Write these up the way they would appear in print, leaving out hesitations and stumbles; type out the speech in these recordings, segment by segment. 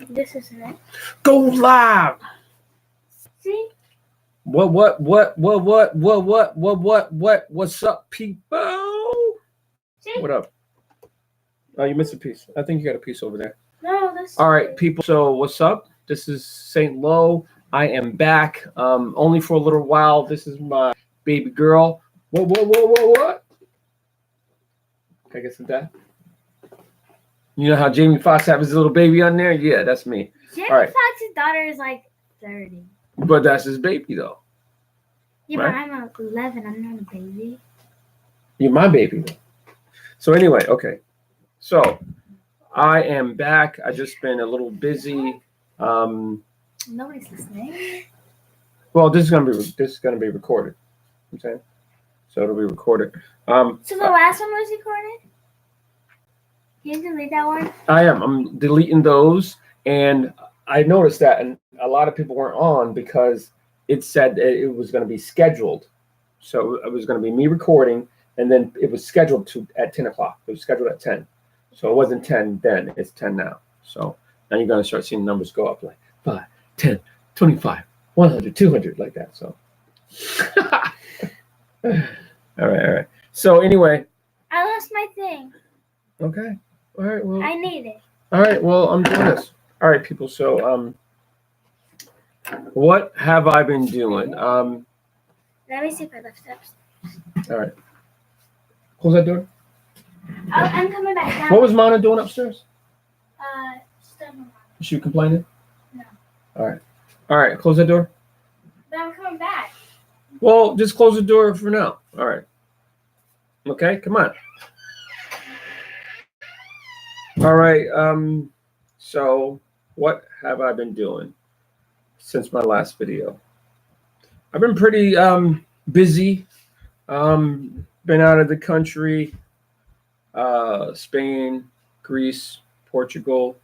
This isn't it. Go live. See? What's up, people? See? What up? Oh, you missed a piece. I think you got a piece over there. No, that's All right, people. So what's up? This is Saint Lo. I am back. Only for a little while. This is my baby girl. What? Can I get some that? You know how Jamie Foxx have his little baby on there? Yeah, that's me. Jamie All right. Foxx's daughter is like 30. But that's his baby, though. Yeah, Right. but I'm 11. I'm not a baby. You're my baby, though. So anyway, okay. So I am back. I just been a little busy. Nobody's listening. Well, this is gonna be recorded. I'm saying, so it'll be recorded. So the last one was recorded? Can you delete that one? I'm deleting those, and I noticed that, and a lot of people weren't on because it said that it was going to be scheduled. So it was going to be me recording, and then it was scheduled at 10 o'clock. It was scheduled at 10. So it wasn't 10 then, it's 10 now. So now you're going to start seeing numbers go up like 5, 10, 25, 100, 200, like that. So, all right. So anyway. I lost my thing. Okay. All right. Well. I need it. All right. Well, I'm doing this. All right, people. So, what have I been doing? Let me see if I left steps. All right. Close that door. I'm coming back down. What was Mana doing upstairs? Still no. Was she complaining? No. All right. Close that door. But I'm coming back. Well, just close the door for now. All right. Okay. Come on. All right. So what have I been doing since my last video? I've been pretty busy. Been out of the country. Spain, Greece, Portugal,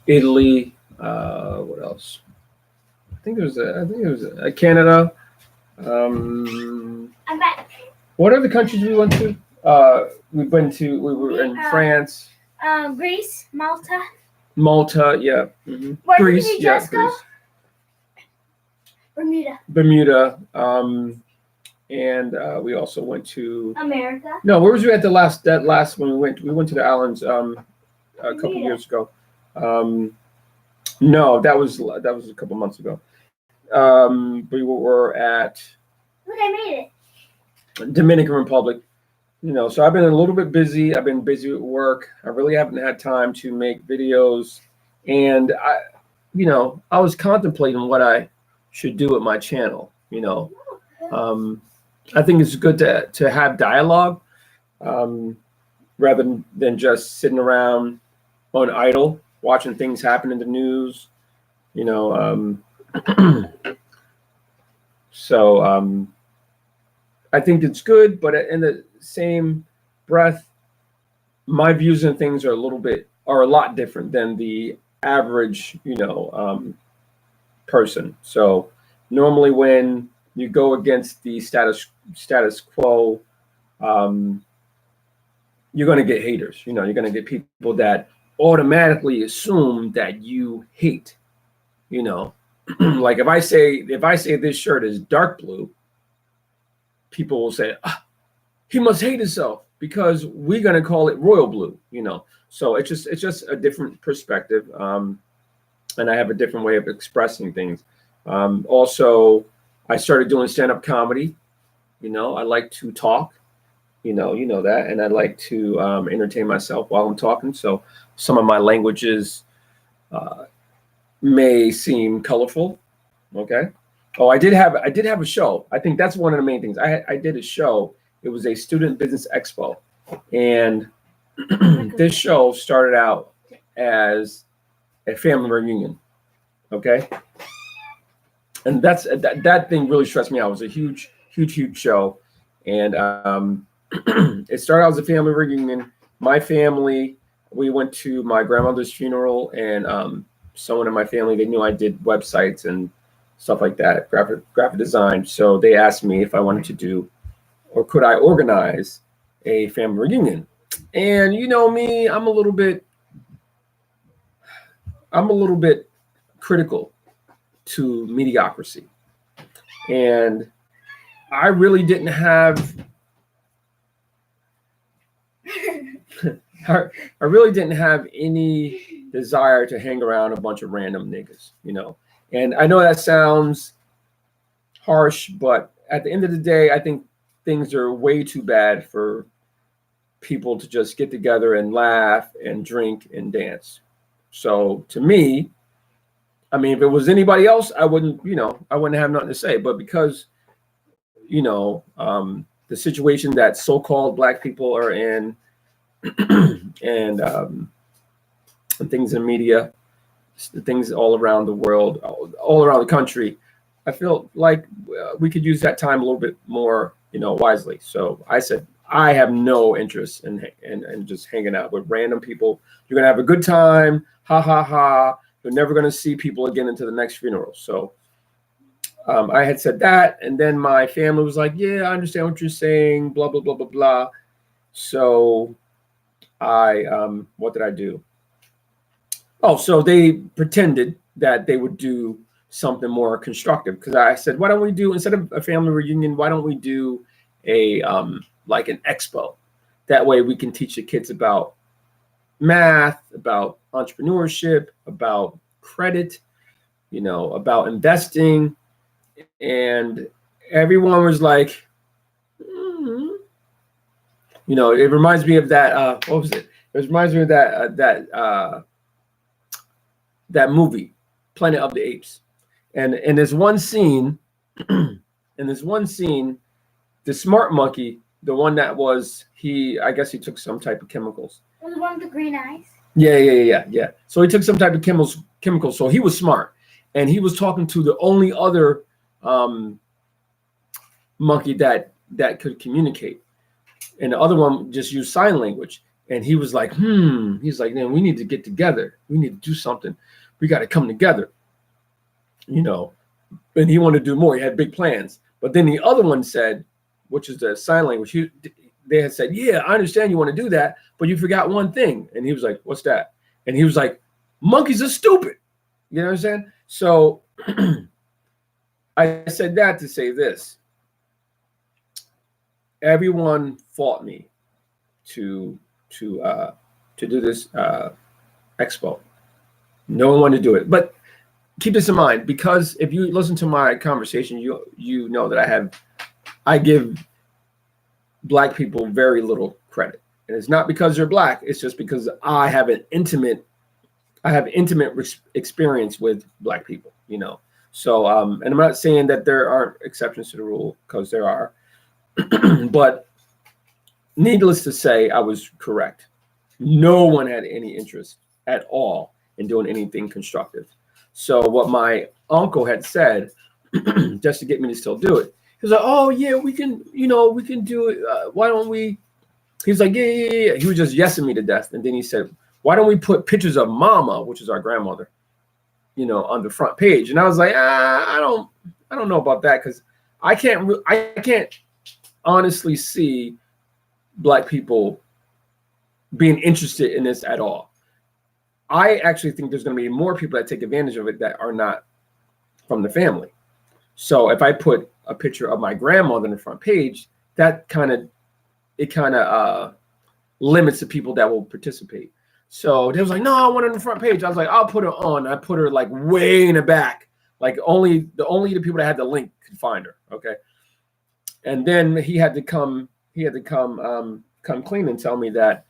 Italy. What else? I think it was Canada. I'm back. What other countries we went to? We were in France, Greece, Malta. Malta, yeah. Mm-hmm. Where Greece, did you yeah, just go? Greece. Bermuda. And we also went to America. No, where was we at that last when we went? We went to the islands a couple years ago. No, that was a couple months ago. We were at Look, I made it. Dominican Republic. So I've been a little bit busy. I've been busy at work. I really haven't had time to make videos, and I was contemplating what I should do with my channel. I think it's good to have dialogue rather than just sitting around on idle watching things happen in the news. So I think it's good, but in the same breath, my views and things are a lot different than the average, person. So normally when you go against the status quo, you're going to get haters. You're going to get people that automatically assume that you hate. Like if I say this shirt is dark blue, people will say, he must hate himself because we're going to call it royal blue. So it's just a different perspective, and I have a different way of expressing things. Also, I started doing stand-up comedy. I like to talk. You know that, and I like to entertain myself while I'm talking. So some of my languages may seem colorful. Okay. Oh, I did have a show. I think that's one of the main things. I did a show. It was a student business expo, and this show started out as a family reunion. Okay. And that thing really stressed me out. It was a huge show, and it started out as a family reunion. My family, we went to my grandmother's funeral, and someone in my family, they knew I did websites and stuff like that, graphic design. So they asked me if I wanted to do, or could I organize a family reunion. And you know me, I'm a little bit critical to mediocrity. And I really didn't have I really didn't have any desire to hang around a bunch of random niggas, you know. And I know that sounds harsh, but at the end of the day, I think things are way too bad for people to just get together and laugh and drink and dance. So to me, I mean, if it was anybody else, I wouldn't have nothing to say. But because, the situation that so-called Black people are in, and things in media, the things all around the world, all around the country, I feel like we could use that time a little bit more, wisely. So I said, I have no interest in just hanging out with random people. You're gonna have a good time, ha ha ha. You're never gonna see people again until the next funeral. So I had said that, and then my family was like, "Yeah, I understand what you're saying." Blah blah blah blah blah. So what did I do? Oh, so they pretended that they would do something more constructive, because I said, why don't we do, instead of a family reunion, why don't we do a like an expo? That way we can teach the kids about math, about entrepreneurship, about credit, about investing. And everyone was like, mm-hmm. It reminds me of that. What was it? It reminds me of that movie, Planet of the Apes. And in this one scene, the smart monkey, the one that was, I guess he took some type of chemicals. The one with the green eyes? Yeah. So he took some type of chemicals. So he was smart. And he was talking to the only other monkey that could communicate. And the other one just used sign language. And he was like, he's like, man, we need to get together. We need to do something. We got to come together. And he wanted to do more. He had big plans. But then the other one said, which is the sign language, they had said, yeah, I understand you want to do that, but you forgot one thing. And he was like, what's that? And he was like, monkeys are stupid. You know what I'm saying? So I said that to say this. Everyone fought me to do this expo. No one wanted to do it. But keep this in mind, because if you listen to my conversation, you know that I give Black people very little credit. And it's not because they're Black, it's just because I have intimate experience with Black people, So and I'm not saying that there aren't exceptions to the rule, because there are. But needless to say, I was correct. No one had any interest at all in doing anything constructive. So what my uncle had said, just to get me to still do it, he was like, oh yeah, we can do it. Why don't we? He was like, yeah. He was just yesing me to death. And then he said, why don't we put pictures of Mama, which is our grandmother, on the front page? And I was like, I don't know about that, because I can't honestly see Black people being interested in this at all. I actually think there's going to be more people that take advantage of it that are not from the family. So if I put a picture of my grandmother on the front page, that kind of limits the people that will participate. So they was like, no, I want it on the front page. I was like, I'll put her on. I put her like way in the back, like only the people that had the link could find her. Okay. And then he had to come clean and tell me that,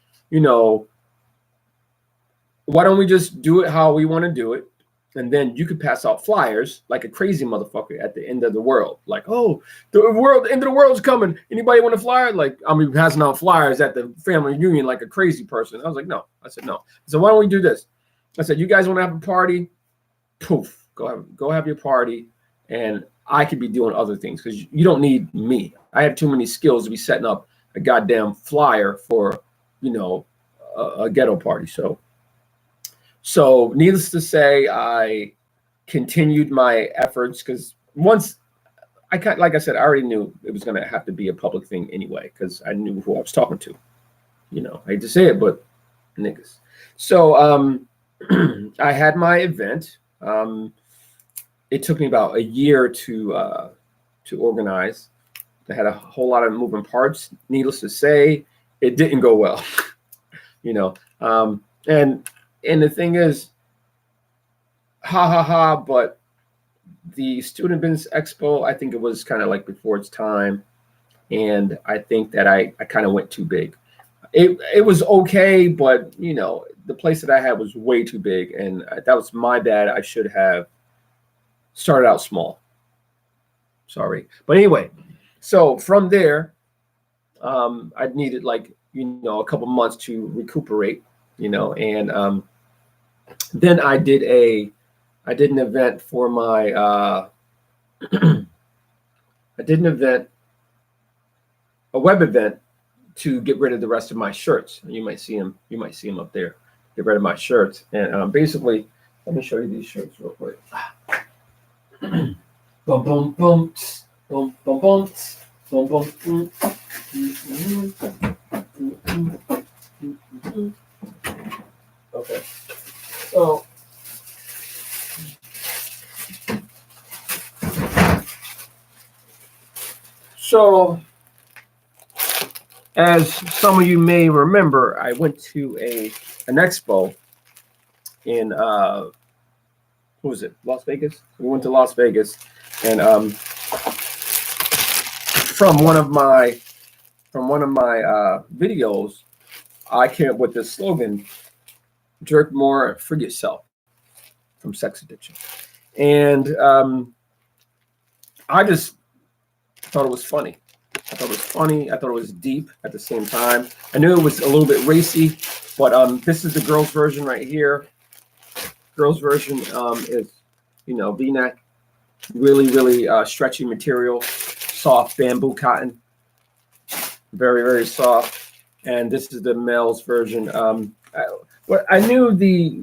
why don't we just do it how we want to do it? And then you could pass out flyers like a crazy motherfucker at the end of the world. Like, oh, the end of the world's coming. Anybody want a flyer? Like, I'm passing out flyers at the family reunion like a crazy person. I was like, no. I said, no. I said, why don't we do this? I said, you guys want to have a party? Poof, go have your party. And I could be doing other things, because you don't need me. I have too many skills to be setting up a goddamn flyer for, a ghetto party. So needless to say, I continued my efforts, because once like I said, I already knew it was going to have to be a public thing anyway, because I knew who I was talking to. You know, I hate to say it, but niggas. So I had my event. It took me about a year to organize. I had a whole lot of moving parts. Needless to say, it didn't go well. You know, and the thing is, ha ha ha. But the Student Business Expo, I think it was kind of like before its time, and I think that I kind of went too big. It was okay, but you know, the place that I had was way too big, and that was my bad. I should have started out small. Sorry, but anyway, so from there, I needed like a couple months to recuperate, and then I did an event for my I did an event, a web event to get rid of the rest of my shirts. You might see them. You might see them up there. Get rid of my shirts, and basically, let me show you these shirts real quick. Boom, boom, boom, boom, boom, boom, boom, boom. Okay, so as some of you may remember, I went to an expo in what was it, Las Vegas? We went to Las Vegas, and from one of my videos, I came up with this slogan: "Jerk more, free yourself from sex addiction." And I just thought it was funny. I thought it was deep at the same time. I knew it was a little bit racy, but this is the girls' version right here. Girls' version is, V-neck, really, really stretchy material, soft bamboo cotton, very, very soft. And this is the male's version. I knew the.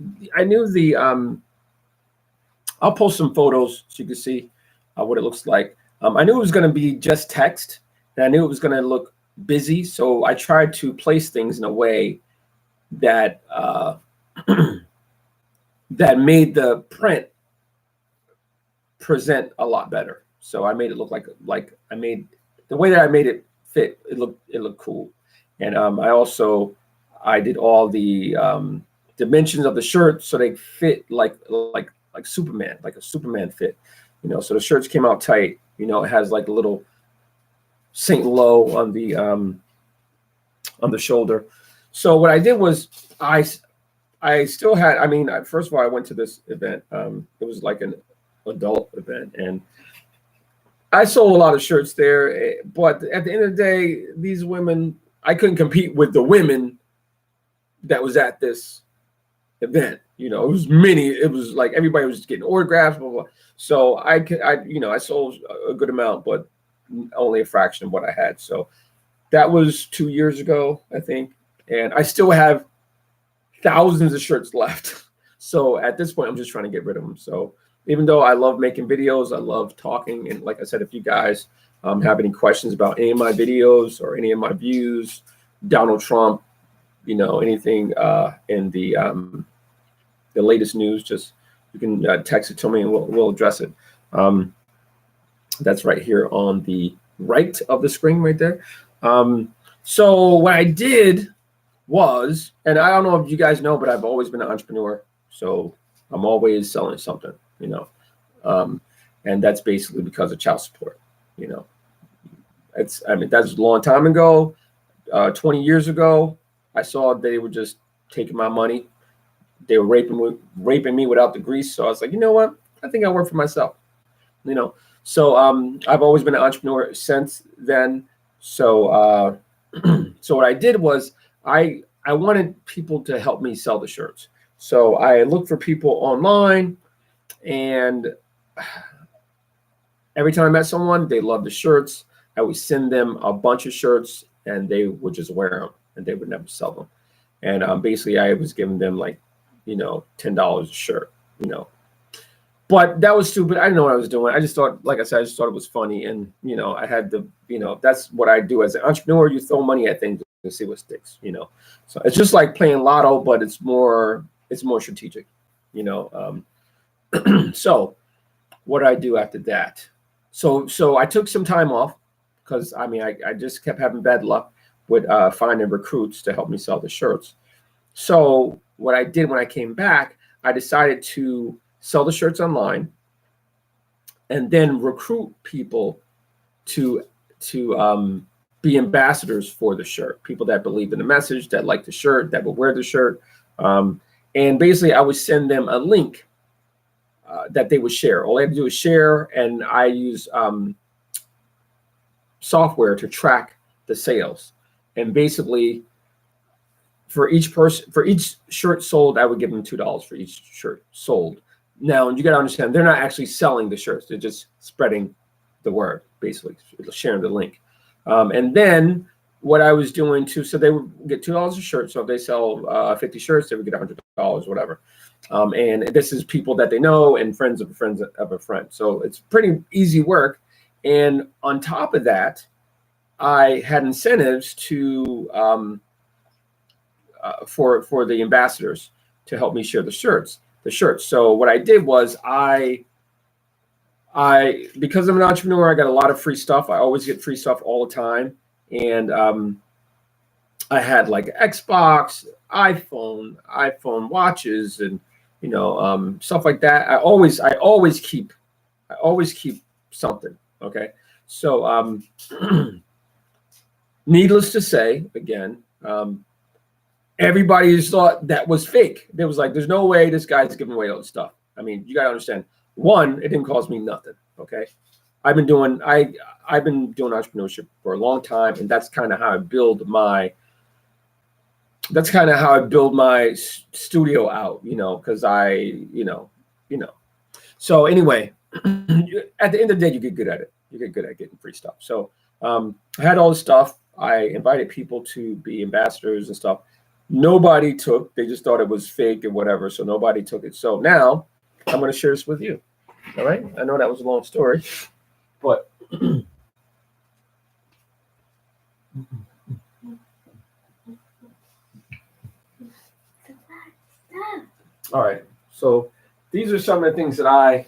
I'll post some photos so you can see what it looks like. I knew it was going to be just text, and I knew it was going to look busy. So I tried to place things in a way that that made the print present a lot better. So I made it look like I made the way that I made it fit. It looked cool, and I did all the dimensions of the shirt so they fit like Superman, like a Superman fit. So the shirts came out tight. It has like a little Saint Low on the shoulder. So what I did was I still had. I mean, first of all, I went to this event. It was like an adult event, and I sold a lot of shirts there. But at the end of the day, these women, I couldn't compete with the women that was at this event. It was many. It was like everybody was getting autographs, blah, blah, blah. So I sold a good amount, but only a fraction of what I had. So that was 2 years ago, I think, and I still have thousands of shirts left. So at this point, I'm just trying to get rid of them. So even though I love making videos, I love talking, and like I said, if you guys have any questions about any of my videos or any of my views, Donald Trump, anything in the latest news, just you can text it to me and we'll address it. That's right here on the right of the screen right there. So what I did was, and I don't know if you guys know, but I've always been an entrepreneur. So I'm always selling something, and that's basically because of child support. That's a long time ago, 20 years ago. I saw they were just taking my money. They were raping me without the grease. So I was like, you know what? I think I work for myself. So I've always been an entrepreneur since then. So so what I did was I wanted people to help me sell the shirts. So I looked for people online, and every time I met someone, they loved the shirts. I would send them a bunch of shirts, and they would just wear them, and they would never sell them. And basically, I was giving them like, $10 a shirt, But that was stupid. I didn't know what I was doing. I just thought, like I said, I just thought it was funny. And, I had that's what I do as an entrepreneur. You throw money at things and see what sticks. So it's just like playing lotto, but it's more strategic. So what did I do after that? So I took some time off because I just kept having bad luck with finding recruits to help me sell the shirts. So what I did when I came back, I decided to sell the shirts online and then recruit people to be ambassadors for the shirt. People that believe in the message, that like the shirt, that will wear the shirt. And basically I would send them a link that they would share. All they have to do is share, and I use software to track the sales. And basically for each shirt sold, I would give them $2 for each shirt sold. Now, you got to understand, they're not actually selling the shirts. They're just spreading the word, basically, sharing the link. And then what I was doing too, so they would get $2 a shirt. So if they sell 50 shirts, they would get $100, whatever. And this is people that they know and friends of a friend. So it's pretty easy work. And on top of that, I had incentives to for the ambassadors to help me share the shirts. So what I did was I because I'm an entrepreneur, I got a lot of free stuff. I always get free stuff all the time. And I had like Xbox, iPhone watches, and stuff like that. I always keep something. Okay. So needless to say, again, everybody just thought that was fake. They was like, there's no way this guy's giving away all this stuff. I mean, you gotta understand. One, it didn't cost me nothing. Okay. I've been doing entrepreneurship for a long time, and that's kind of how I build my studio out, because So anyway, at the end of the day, you get good at it. You get good at getting free stuff. So I had all this stuff. I invited people to be ambassadors and stuff. Nobody took. They just thought it was fake and whatever. So nobody took it. So now I'm going to share this with you. All right. I know that was a long story, but all right. So these are some of the things that I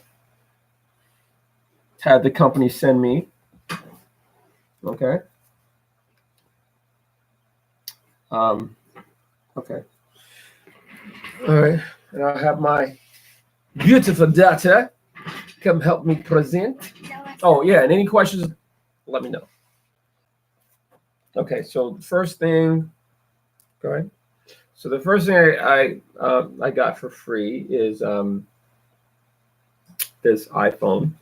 had the company send me. Okay. Okay. All right. And I have my beautiful daughter come help me present. Oh, yeah. And any questions, let me know. Okay. So the first thing, go ahead. So the first thing I got for free is this iPhone.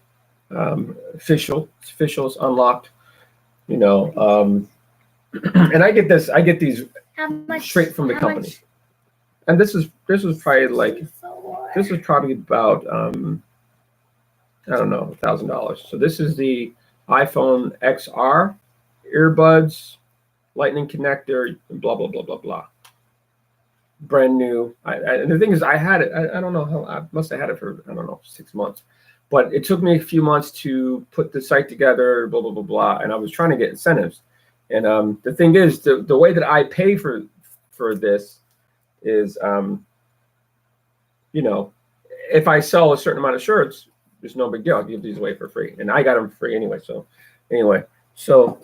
Official. It's official. It's unlocked. And I get these straight from the company. And this was probably about I don't know, $1,000. So this is the iPhone XR, earbuds, lightning connector, and blah blah blah blah blah. Brand new. And the thing is, I had it. I don't know how. I must have had it for 6 months, but it took me a few months to put the site together. Blah blah blah blah. And I was trying to get incentives. And the thing is, the way that I pay for this is, if I sell a certain amount of shirts, there's no big deal. I'll give these away for free, and I got them free anyway. So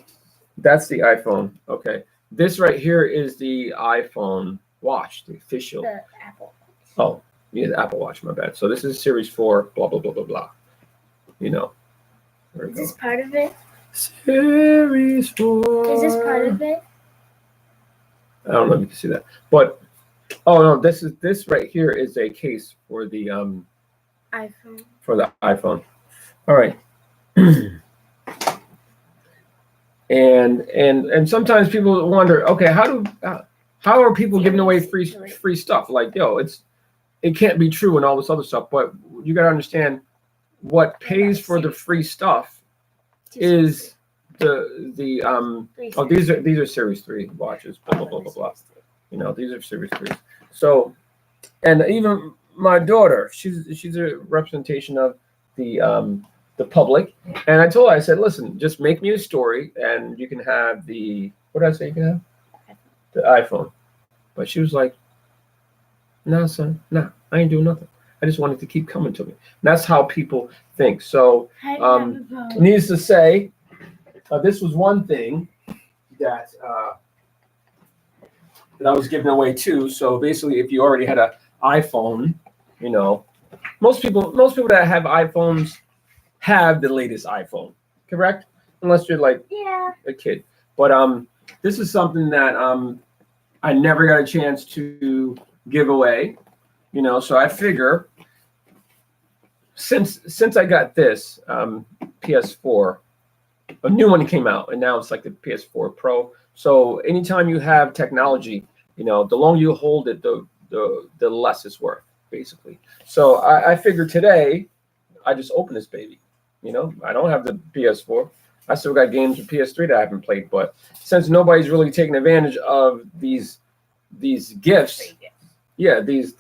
that's the iPhone. Okay, this right here is the iPhone Watch, the official. The Apple. Oh, yeah, the Apple Watch. My bad. So this is Series 4. Blah blah blah blah blah. Is this part of it? Series 4. Is this part of it? I don't know if you can see that, but no, this right here is a case for the iPhone. For the iPhone. All right. and sometimes people wonder, okay, how are people giving away free stuff? Like, it can't be true and all this other stuff, but you got to understand what pays for the free stuff is these are Series 3 watches, blah blah blah blah blah. These are Series 3. So, and even my daughter, she's a representation of the public. And I told her, I said, listen, just make me a story, and you can have what did I say you can have? the iPhone. But she was like, nah, son, nah, I ain't doing nothing. I just wanted to keep coming to me. And that's how people think. So, I didn't have a phone. needless to say, this was one thing that that I was giving away too. So basically, if you already had an iPhone, you know, most people that have iPhones have the latest iPhone, correct? Unless you're like Yeah. a kid. But this is something that I never got a chance to give away, you know. So I figure since I got this PS4, a new one came out, and now it's like the PS4 Pro. So anytime you have technology, you know, the longer you hold it, the less it's worth, basically. So I figured today, I just open this baby. You know, I don't have the PS4. I still got games with PS3 that I haven't played. But since nobody's really taking advantage of these gifts, yeah, these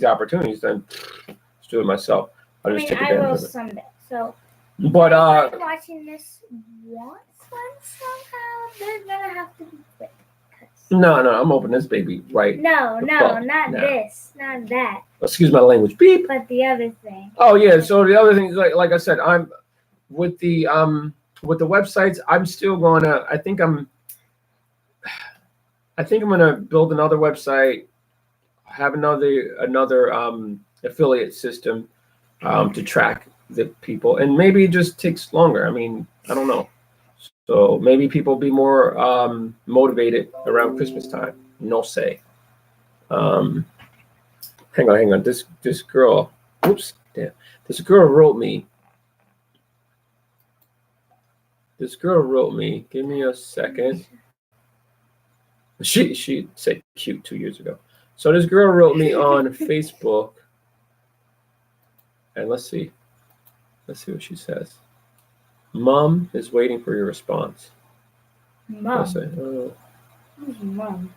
opportunities, then let's do it myself. I'll just take I advantage will of it. someday. So, But if I'm watching this once somehow, they're gonna have to be quick. no, I'm opening this baby right. No, the no, fuck not now. this, not that, Excuse my language. Beep. but the other thing. Oh yeah. So the other thing is like I said, I'm with the websites. I'm still gonna. I think I'm gonna build another website, have another affiliate system to track the people, and maybe it just takes longer. I mean, I don't know. So maybe people be more motivated around Christmas time. No say. Hang on. This girl. Oops. Damn. This girl wrote me. Give me a second. She said cute 2 years ago. So this girl wrote me on Facebook. And let's see what she says. Mom is waiting for your response. Mom. Who's Mom?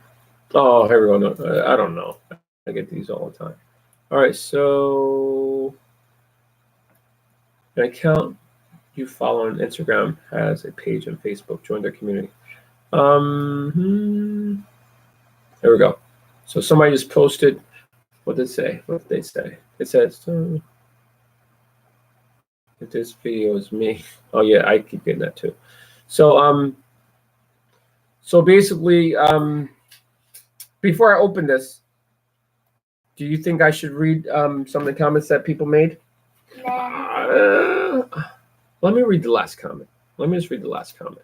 Oh, here we go. No, I don't know. I get these all the time. All right, so an account you follow on Instagram has a page on Facebook. Join their community. There we go. So somebody just posted. What did it say? What did they say? It says, if this video is me. Oh yeah, I keep getting that too. So so basically, before I open this, do you think I should read some of the comments that people made? Nah. Let me read the last comment. Let me just read the last comment.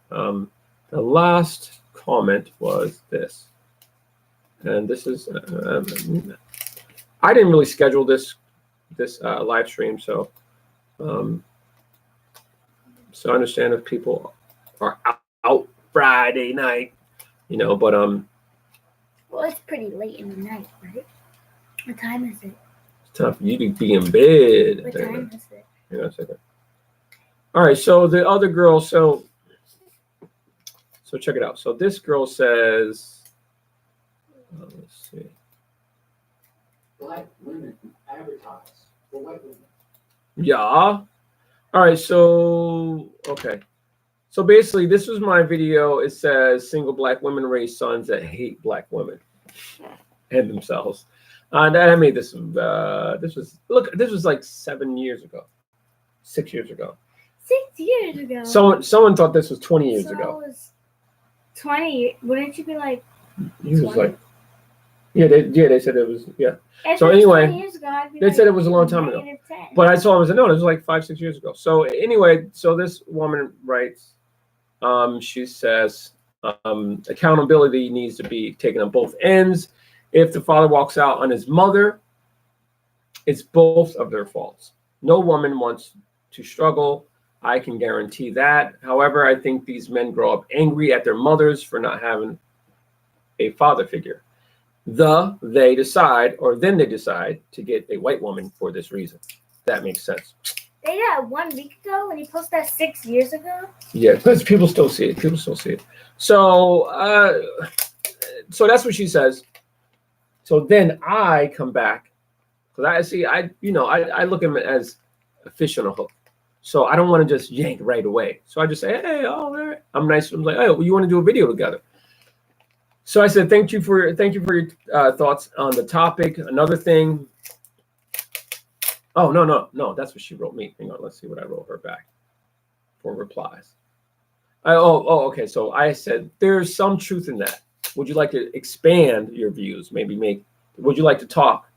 The last comment was this, and this is I didn't really schedule this live stream, so so I understand if people are out Friday night, you know, but Well, it's pretty late in the night, right? What time is it? it's time for you to be in bed. What time is it? Hang on a second. All right, so the other girl, so check it out. So this girl says, let's see. Black women advertise for white women. Yeah. All right, so, okay. So basically, this was my video. It says, single black women raise sons that hate black women and themselves. And I made this, this was like 7 years ago, 6 years ago. 6 years ago. Someone thought this was 20 years so ago. It was 20. Wouldn't you be like? He was 20? like, they said it was, yeah. If So it was anyway, 20 years ago, I'd be they like said it was a long time ago. -10. But I saw it was no, it was like 5-6 years ago. So anyway, so this woman writes, she says, accountability needs to be taken on both ends. If the father walks out on his mother, it's both of their faults. No woman wants to struggle. I can guarantee that. However, I think these men grow up angry at their mothers for not having a father figure. They decide to get a white woman for this reason. That makes sense. They did that 1 week ago, and he posted that 6 years ago. Yeah, because people still see it. So, so that's what she says. So then I come back because I look at him as a fish on a hook. So I don't want to just yank right away. So I just say, hey, all right. I'm nice. I'm like, hey, well, you want to do a video together? So I said, thank you for your thoughts on the topic. Another thing. Oh, no. That's what she wrote me. Hang on. Let's see what I wrote her back for replies. Okay. So I said, there's some truth in that. Would you like to expand your views? Would you like to talk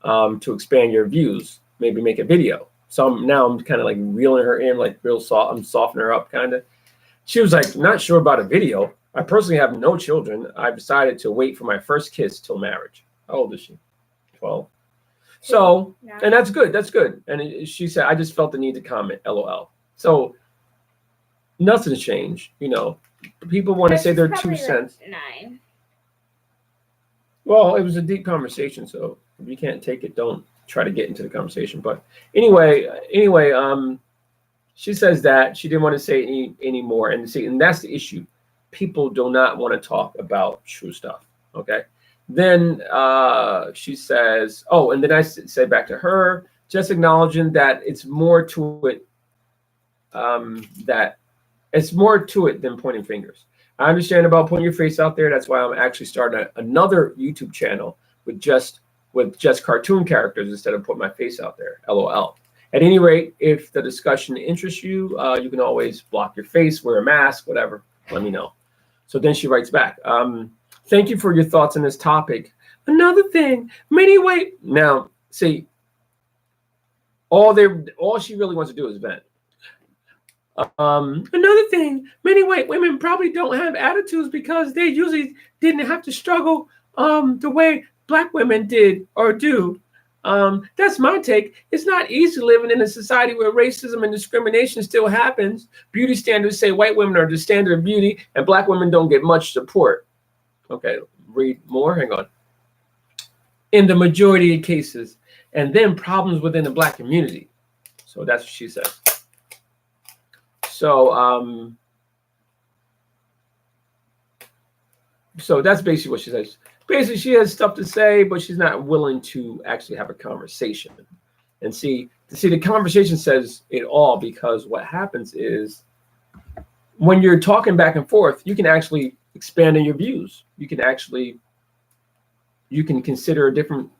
to expand your views? Maybe make a video. So now I'm kind of like reeling her in, like real soft. I'm softening her up kind of. She was like, not sure about a video. I personally have no children. I've decided to wait for my first kiss till marriage. How old is she? 12. So, and that's good. That's good. And she said, I just felt the need to comment, LOL. So nothing's changed. You know, people want to say their 2 cents. Like 9. Well, it was a deep conversation. So if you can't take it, don't try to get into the conversation. But anyway, she says that she didn't want to say any more. And that's the issue. People do not want to talk about true stuff. Okay. Then she says, and then I say back to her, just acknowledging that it's more to it, than pointing fingers. I understand about putting your face out there. That's why I'm actually starting another YouTube channel with just cartoon characters instead of putting my face out there. LOL. At any rate, if the discussion interests you, you can always block your face, wear a mask, whatever. Let me know. So then she writes back, thank you for your thoughts on this topic. Another thing, many white. Now, see, all she really wants to do is vent. Another thing, many white women probably don't have attitudes because they usually didn't have to struggle the way Black women did or do. That's my take. It's not easy living in a society where racism and discrimination still happens. Beauty standards say white women are the standard of beauty and Black women don't get much support. Okay, read more. Hang on. In the majority of cases, and then problems within the Black community. So that's what she says. So, so that's basically what she says. Basically, she has stuff to say, but she's not willing to actually have a conversation. And see, the conversation says it all, because what happens is when you're talking back and forth, you can actually expand in your views. You can consider a different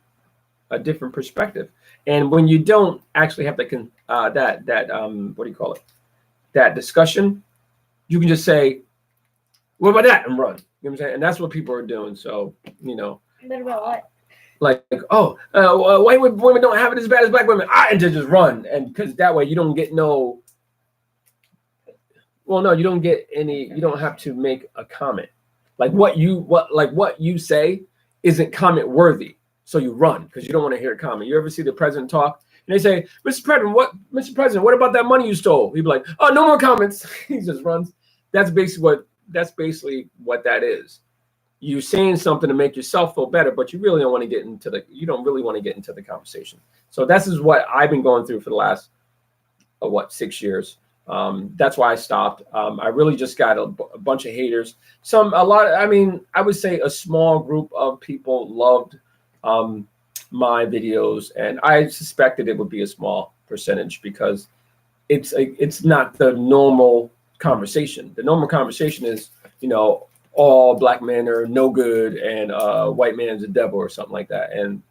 perspective. And when you don't actually have that that discussion, you can just say, what about that? And run. You know what I'm saying? And that's what people are doing. So, you know. What about what? Like, white women don't have it as bad as Black women. And to just run. And because that way you don't get you don't get any, you don't have to make a comment. Like what you say isn't comment worthy. So you run because you don't want to hear a comment. You ever see the president talk? And they say, Mr. President, what about that money you stole? He'd be like, oh, no more comments. He just runs. That's basically what that is. You're saying something to make yourself feel better, but you really don't want to get into the conversation. So this is what I've been going through for the last 6 years. That's why I stopped. I really just got a bunch of haters. I would say a small group of people loved my videos, and I suspected it would be a small percentage because it's not the normal conversation. The normal conversation is, all Black men are no good and white man's a devil or something like that. And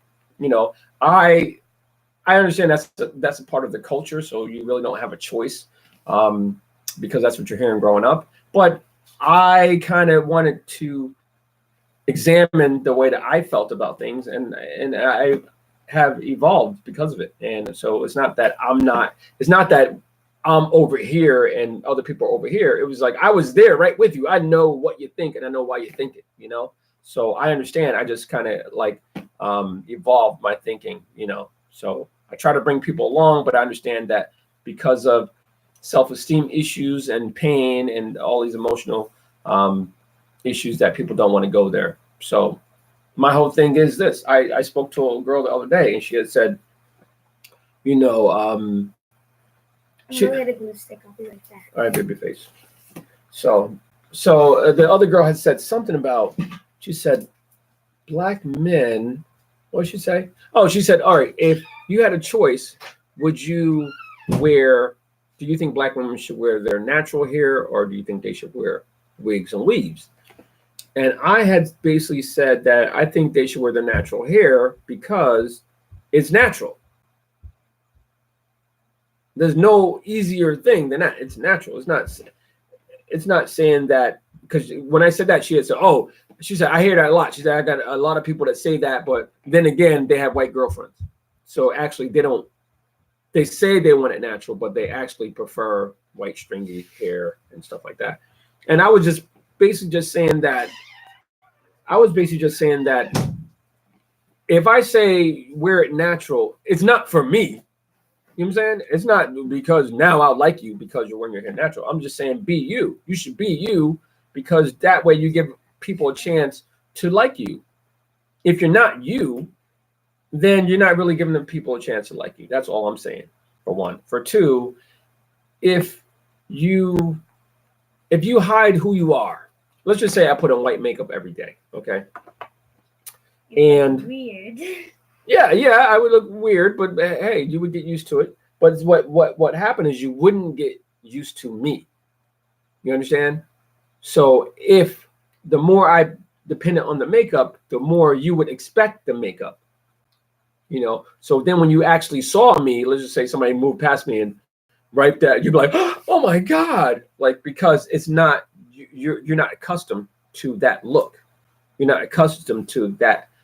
I understand that's a part of the culture, so you really don't have a choice because that's what you're hearing growing up. But I kind of wanted to examine the way that I felt about things, and I have evolved because of it. And so it's not that I'm over here and other people are over here. It was like I was there right with you. I know what you think and I know why you think it, So I understand. I just kind of evolved my thinking, So I try to bring people along, but I understand that because of self-esteem issues and pain and all these emotional issues that people don't want to go there. So my whole thing is this. I spoke to a girl the other day and she had said, I'm gonna get a glue stick. I'll be like that. All right, baby face. So the other girl had said something about, she said, Black men, what did she say? Oh, she said, all right, if you had a choice, do you think Black women should wear their natural hair or do you think they should wear wigs and weaves? And I had basically said that I think they should wear their natural hair because it's natural. There's no easier thing than that. It's natural. It's not saying that, because when I said that, she had said, oh, she said, I hear that a lot. She said, I got a lot of people that say that, but then again, they have white girlfriends. So actually they say they want it natural, but they actually prefer white stringy hair and stuff like that. And I was just basically just saying that if I say wear it natural, it's not for me. You know what I'm saying? It's not because now I'll like you because you're wearing your hair natural. I'm just saying be you. You should be you, because that way you give people a chance to like you. If you're not you, then you're not really giving them people a chance to like you. That's all I'm saying, for one. For two, if you hide who you are, let's just say I put on white makeup every day, okay? And weird. Yeah, I would look weird, but hey, you would get used to it. But what happened is you wouldn't get used to me. You understand? So if the more I depended on the makeup, the more you would expect the makeup. You know, so then when you actually saw me, let's just say somebody moved past me and right there, you'd be like, oh my God, like, because it's not, you're not accustomed to that look. You're not accustomed to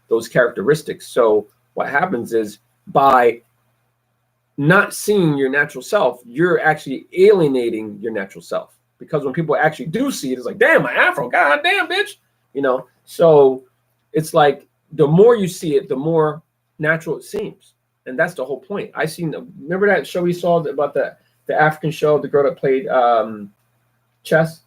those characteristics. So what happens is by not seeing your natural self, you're actually alienating your natural self. Because when people actually do see it, it's like, damn, my afro, god damn, bitch. You know, so it's like the more you see it, the more natural it seems. And that's the whole point. Remember that show we saw about the African show, the girl that played chess?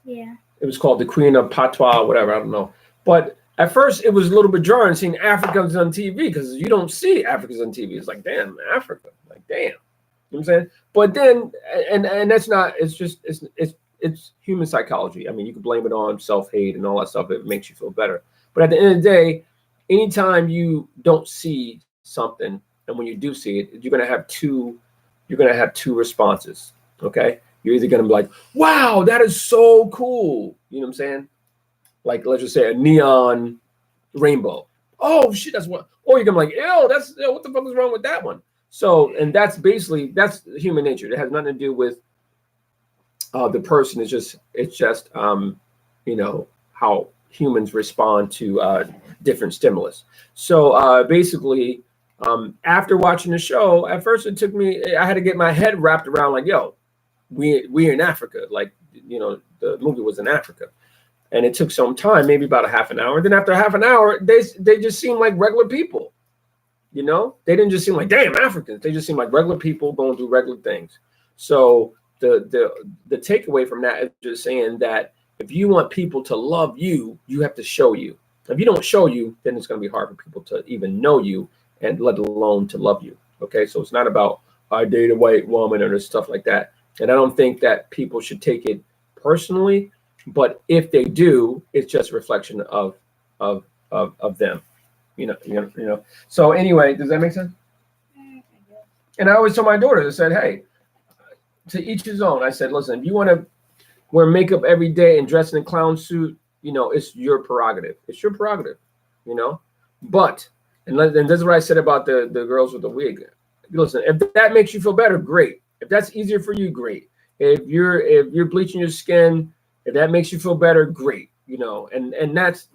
Yeah. It was called The Queen of Patois, whatever, I don't know. But at first, it was a little bit jarring seeing Africans on TV, because you don't see Africans on TV. It's like, damn, Africa. Like, damn. You know what I'm saying? But then, and that's not, it's human psychology. I mean, you can blame it on self-hate and all that stuff. It makes you feel better. But at the end of the day, anytime you don't see something, and when you do see it, you're gonna have two responses. Okay? You're either gonna be like, wow, that is so cool. You know what I'm saying? Like, let's just say a neon rainbow. Oh shit, that's what. Or you're gonna be like, ew, what the fuck is wrong with that one? So, and that's human nature. It has nothing to do with the person. It's just you know, how humans respond to different stimulus. So basically, after watching the show, at first I had to get my head wrapped around, like, yo, we're in Africa. Like, you know, the movie was in Africa. And it took some time, maybe about a half an hour. Then after half an hour, they just seemed like regular people. You know, they didn't just seem like, damn, Africans. They just seemed like regular people going through regular things. So the takeaway from that is just saying that if you want people to love you, you have to show you. If you don't show you, then it's going to be hard for people to even know you, and let alone to love you. Okay, so it's not about I date a white woman or stuff like that. And I don't think that people should take it personally. But if they do, it's just a reflection of them, you know. So anyway, does that make sense? And I always tell my daughter, I said, hey, to each his own. I said, listen, if you want to wear makeup every day and dress in a clown suit, you know, it's your prerogative. It's your prerogative, you know. But and this is what I said about the girls with the wig. Listen, if that makes you feel better, great. If that's easier for you, great. If you're bleaching your skin, if that makes you feel better, great, you know, and that's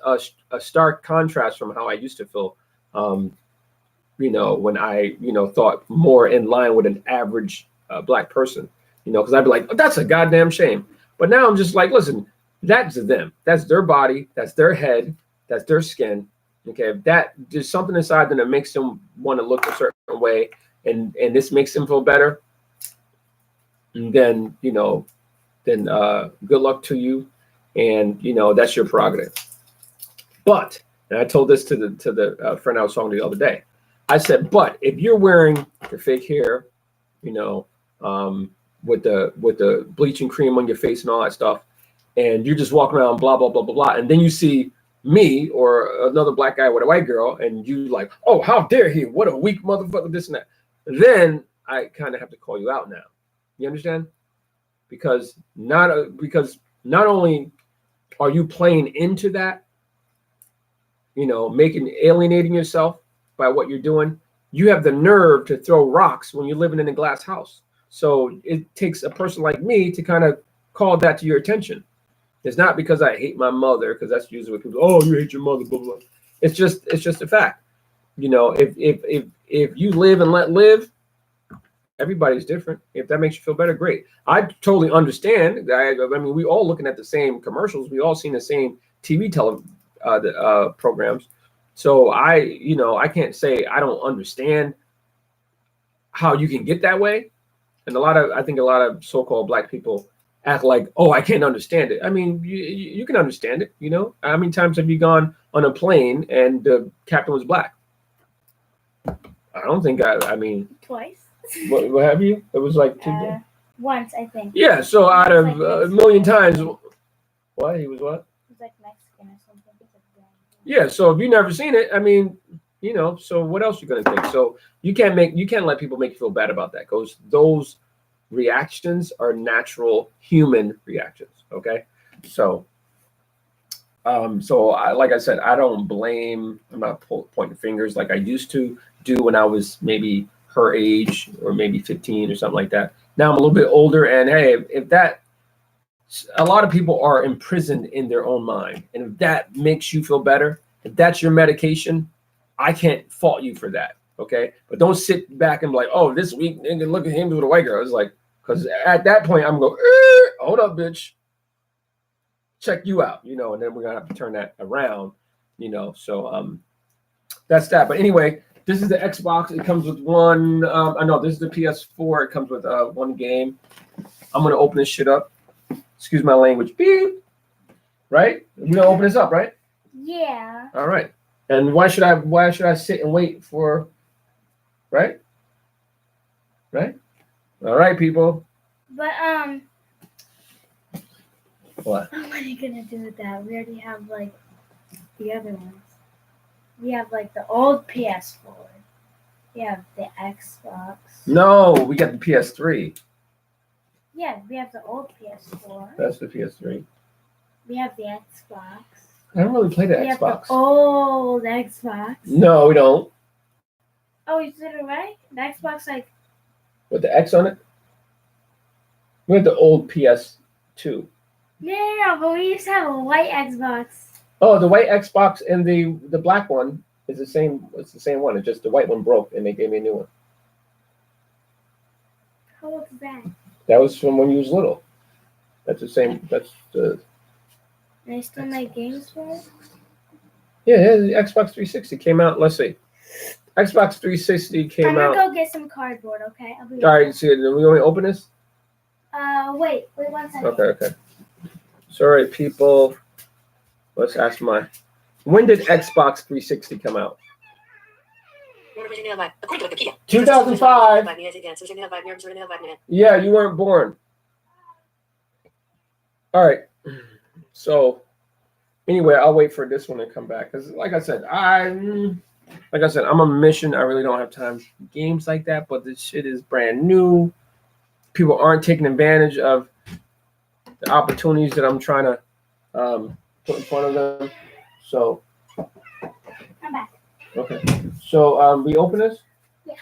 a stark contrast from how I used to feel, you know, when I, you know, thought more in line with an average black person, you know, because I'd be like, oh, that's a goddamn shame. But now I'm just like, listen, that's them. That's their body. That's their head. That's their skin. Okay, if there's something inside them that makes them want to look a certain way, and this makes them feel better, and then, you know, then good luck to you, and you know, that's your prerogative. But, and I told this to the friend I was talking to the other day, I said, but if you're wearing your fake hair, you know, with the bleaching cream on your face and all that stuff, and you're just walking around blah blah blah blah blah, and then you see me or another black guy with a white girl, and you like, oh, how dare he? What a weak motherfucker! This and that. Then I kind of have to call you out now. You understand? Because not only Are you playing into that? You know, alienating yourself by what you're doing. You have the nerve to throw rocks when you're living in a glass house. So it takes a person like me to kind of call that to your attention. It's not because I hate my mother, because that's usually what people, oh, you hate your mother, blah, blah. It's just a fact. You know, if you live and let live, everybody's different. If that makes you feel better, great. I totally understand. I mean, we all looking at the same commercials. We all seen the same TV programs. So I can't say I don't understand how you can get that way. And I think a lot of so-called Black people act like, oh, I can't understand it. I mean, you can understand it. You know, how many times have you gone on a plane and the captain was Black? I don't think I mean. Twice. What have you? It was like once, I think. Yeah, so out of a million times, what? He was what? He was like Mexican or something. Yeah, so if you've never seen it, I mean, you know, so what else you gonna think? So you can't let people make you feel bad about that, because those reactions are natural human reactions. Okay, so like I said, I don't blame. I'm not pointing fingers like I used to do when I was maybe her age, or maybe 15 or something like that. Now I'm a little bit older, and hey, a lot of people are imprisoned in their own mind, and if that makes you feel better, if that's your medication, I can't fault you for that. Okay, but don't sit back and be like, oh, this week, nigga, look at him with a white girl. It's like, because at that point I'm going, hold up, bitch, check you out, you know, and then we're gonna have to turn that around, you know. So that's that. But anyway, this is the Xbox. It comes with one. I know this is the PS4. It comes with one game. I'm gonna open this shit up. Excuse my language. Beep. Right? We're gonna open this up, right? Yeah. All right. And why should I sit and wait for? Right? Right? All right, people. But What? what are you gonna do with that? We already have like the other ones. We have like the old PS4. We have the Xbox. No, we got the PS3. Yeah, we have the old PS4. That's the PS3. We have the Xbox. I don't really play the We have Xbox. the old Xbox. No, we don't. Oh, you did it right? The Xbox, like. With the X on it? We had the old PS2. No, but we used to have a white Xbox. Oh, the white Xbox and the black one is the same. It's the same one. It's just the white one broke, and they gave me a new one. How old is that? That was from when you was little. That's the same. That's the. And I still make games for it? Yeah, the Xbox 360 came out. Let's see. Xbox 360 came I'm gonna out. go get some cardboard, okay? I'll be All right, see, we want to open this? wait 1 second. Okay. Sorry, people. Let's ask when did Xbox 360 come out? 2005. Yeah, you weren't born. All right. So, anyway, I'll wait for this one to come back, because, like I said, I'm a mission. I really don't have time for games like that. But this shit is brand new. People aren't taking advantage of the opportunities that I'm trying to put in front of them. So, I'm back. okay. So, we open this? Yeah.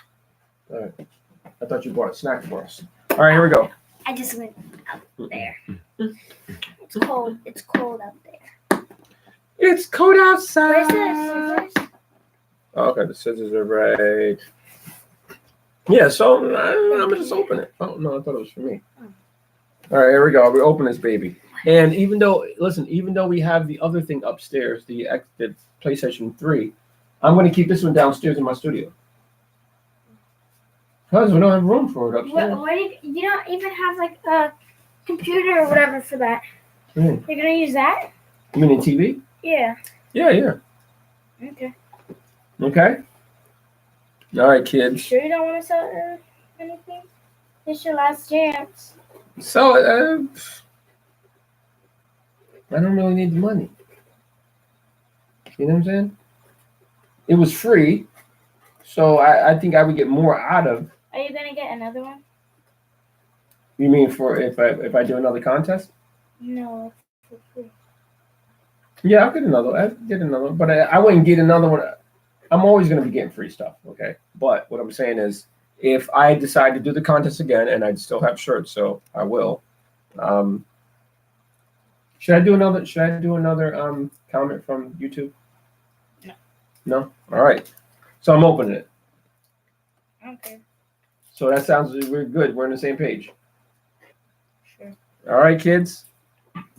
All right. I thought you brought a snack for us. All right, here we go. I just went out there. It's cold. It's cold out there. It's cold outside. Where's the scissors? Okay, the scissors are right. Yeah, so I'm gonna just open it. Oh no, I thought it was for me. All right, here we go. We open this baby. And even though we have the other thing upstairs, the PlayStation 3, I'm gonna keep this one downstairs in my studio. Because we don't have room for it upstairs. You don't even have like a computer or whatever for that. Mm. You're gonna use that? You mean a TV? Yeah. Yeah. Okay. Okay. All right, You kids. sure you don't want to sell anything? It's your last chance. So I don't really need the money. You know what I'm saying? It was free, so I think I would get more out of. Are you gonna get another one? You mean for if I do another contest? No, for free. Yeah, I'll get another one. I'll get another one. But I wouldn't get another one. I'm always going to be getting free stuff, okay? But what I'm saying is, if I decide to do the contest again, and I still have shirts, so I will. Should I do another? Should I do another comment from YouTube? No. No. All right. So I'm opening it. Okay. So that sounds we're good. We're on the same page. Sure. All right, kids.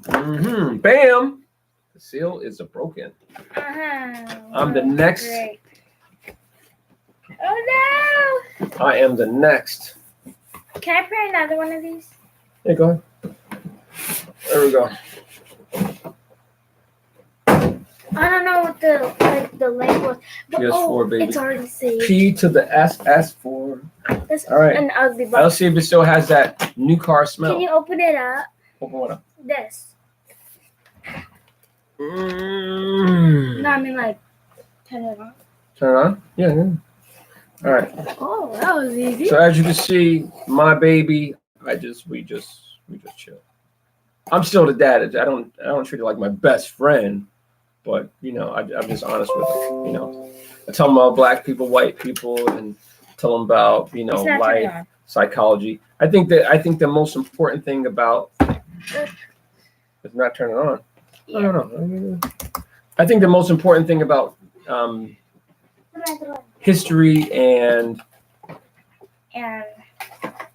Bam. The seal is broken. I'm the next. Great. Oh I am the next. no! Can I print another one of these? Hey, go ahead. There we go. I don't know what the link was. But, PS4, baby. It's already saved. P to the SS4. This All right. an ugly box. Let's see if it still has that new car smell. Can you open it up? Open what up? This. Mm. No, I mean like turn it on. Turn it on? Yeah. All right. Oh, that was easy. So as you can see, my baby, we just chill. I'm still the dad. I don't treat her like my best friend, but I'm just honest with her. I tell them about black people, white people, and tell them about It's not turning life, on. psychology. I think the most important thing about it's not turning on. I don't know. I think the most important thing about history and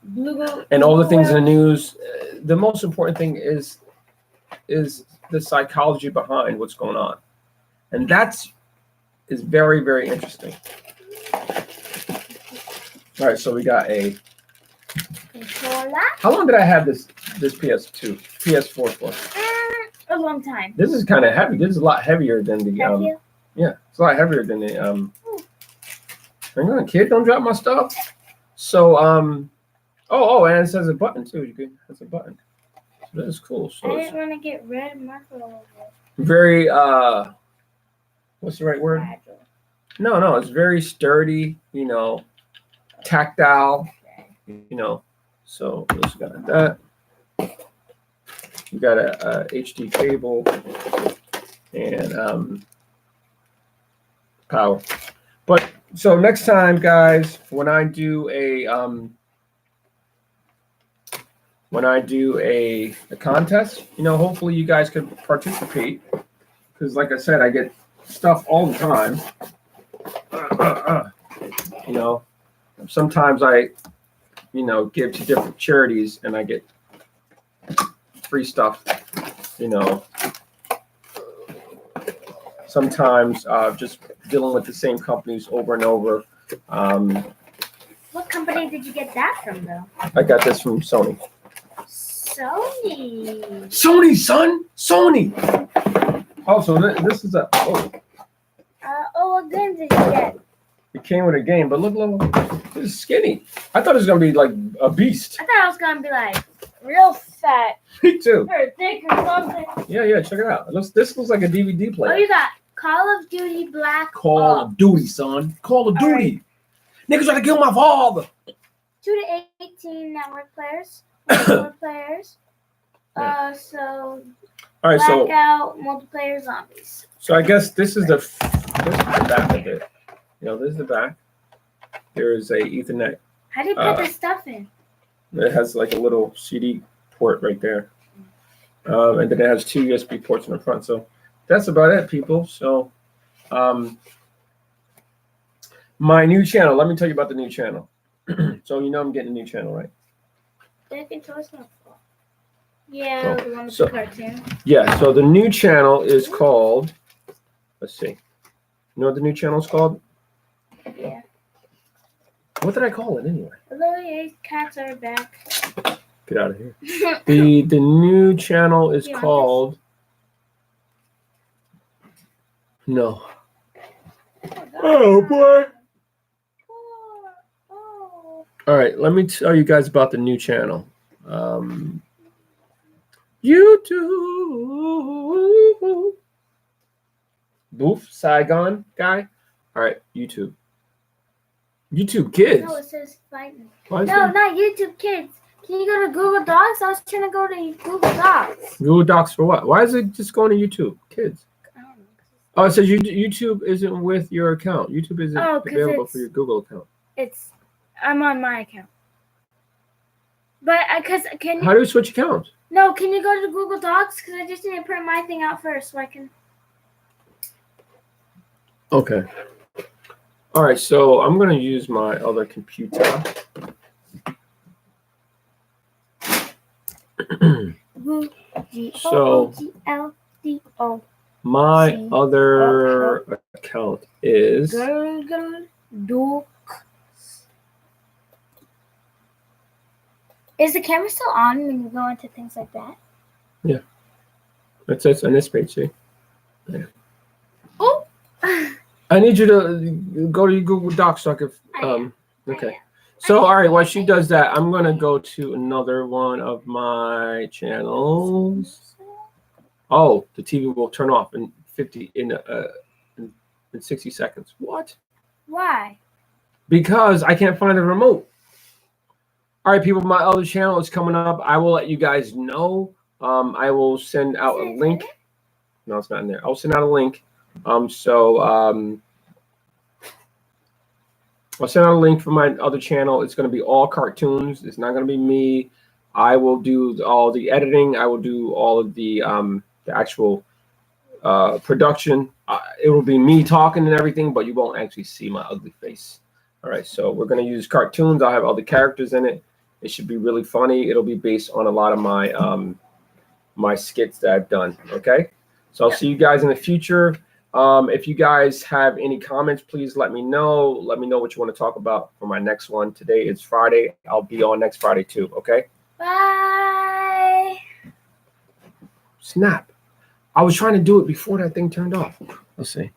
Blue. all the things in the news, the most important thing is the psychology behind what's going on, and is very, very interesting. All right, so we got a. Controller. How long did I have this PS4 for? A long time. This is kind of heavy. This is a lot heavier than the Have you? Yeah, it's a lot heavier than the Hang on, kid, don't drop my stuff. So and it says a button too. That's a button. So that is cool. So I it's didn't want to get red marker over it. very what's the right word? Fragile. No, it's very sturdy, tactile, So it's got that. You got a HD cable and power. But so next time, guys, when I do a contest, hopefully you guys can participate, because like I said, I get stuff all the time. Sometimes I give to different charities and I get free stuff. Sometimes just dealing with the same companies over and over. What company did you get that from, though? I got this from Sony. Sony. Sony, son, Sony. Oh, so this is a. What game did you get? It came with a game, but look, this is skinny. I thought it was gonna be like a beast. I thought it was gonna be like real fat Me too. or thick or something. Yeah, check it out. This looks like a DVD Oh, player. you got Call of Duty Black Call Ops. of Duty, son. Call of Duty. Niggas trying to kill my father. 2 to 18 network players, 4 players. So All right, so Blackout, multiplayer zombies. I guess this is the back of it. This is the back. There is a Ethernet. How do you put this stuff in? It has like a little CD port right there. And then it has 2 USB ports in the front. So that's about it, people. So my new channel. Let me tell you about the new channel. So I'm getting a new channel, right? Yeah, the one with so- the cartoon. Yeah. So the new channel is called. Let's see. You know what the new channel is called? Yeah. What did I call it anyway? Hello, yeah, cats are back. Get out of here. The new channel is You want called. No. Oh boy. Oh. All right, let me tell you guys about the new channel. YouTube. Boof Saigon guy. All right, YouTube. YouTube Kids. No, it says fighting. Why is No, it- not YouTube Kids. Can you go to Google Docs? I was trying to go to Google Docs. Google Docs for what? Why is it just going to YouTube Kids? Oh, it says YouTube isn't with your account. YouTube isn't Oh, 'cause available for it's- your Google account. I'm on my account. But because can How do we switch accounts? no? Can you go to Google Docs? Because I just need to print my thing out first so I can. Okay. All right, so I'm going to use my other computer. G-O-O-G-L-D-O. My See? other account is Google Docs. Is the camera still on when you go into things like that? it says on this page. See, Oh. I need you to go to your Google Docs so I can. Okay. So all right, while she does that, I'm gonna go to another one of my channels. Oh, the TV will turn off in 60 seconds. What? Why? Because I can't find the remote. All right, people, my other channel is coming up. I will let you guys know. I will send out a link. No, it's not in there. I'll send out a link. I'll send out a link for my other channel. It's going to be all cartoons. It's not going to be me. I will do all the editing. I will do all of the actual production. It will be me talking and everything, but you won't actually see my ugly face. All right, so we're going to use cartoons. I'll have other characters in it. It should be really funny. It'll be based on a lot of my my skits that I've done. Okay, so I'll see you guys in the future. If you guys have any comments, please let me know. Let me know what you want to talk about for my next one. Today is Friday. I'll be on next Friday too. Okay. Bye. Snap. I was trying to do it before that thing turned off. Let's see.